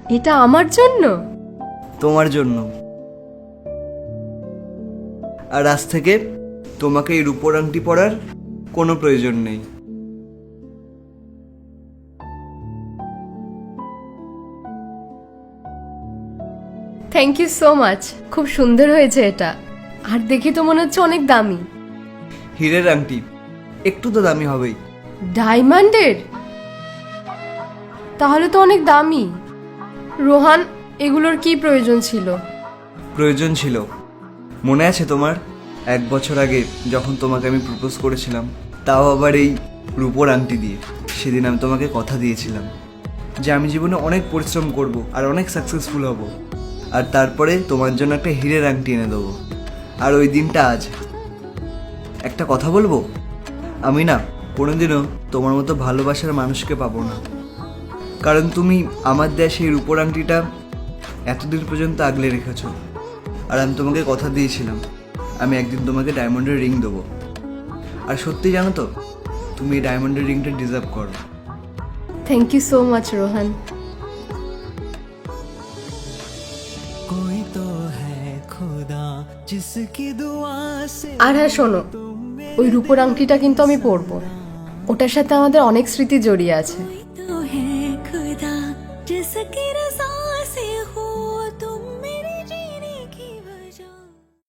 এটা আমার জন্য? তোমার জন্য। আর আজ থেকে তোমাকে এই রূপোর আংটি পরার কোনো প্রয়োজন নেই। Thank you so much. খুব সুন্দর হয়েছে এটা, আর দেখে তো মনে হচ্ছে অনেক দামি। হীরের আংটি, একটু তো দামি হবেই। ডায়মন্ডের? তাহলে তো অনেক দামি। রোহান, এগুলোর কি প্রয়োজন ছিল? প্রয়োজন ছিল। মনে আছে তোমার 1 বছর আগে যখন তোমাকে আমি প্রপোজ করেছিলাম, তাও আবার এই রূপোর আংটি দিয়ে। সেদিন আমি তোমাকে কথা দিয়েছিলাম যে আমি জীবনে অনেক পরিশ্রম করব আর অনেক সাকসেসফুল হব, আর তারপরে তোমার জন্য একটা হীরের আংটি এনে দেবো। আর ওই দিনটা আজ। একটা কথা বলবো, আমি না কোনোদিনও তোমার মতো ভালোবাসার মানুষকে পাবো না, কারণ তুমি আমার দেয়া সেই রূপোর আংটিটা এতদিন পর্যন্ত আগলে রেখেছো। আর আমি তোমাকে কথা দিয়েছিলাম আমি একদিন তোমাকে ডায়মন্ডের রিং দেবো। আর সত্যি জানো তো, তুমি এই ডায়মন্ডের রিংটা ডিজার্ভ করো। Thank you so much Rohan. कोई तो है खुदा जिसकी दुआ से। আর হ্যাঁ শোনো, ওই রূপোর আংটিটা কিন্তু আমি পরবো। ওটার সাথে আমাদের অনেক স্মৃতি জড়িয়ে আছে।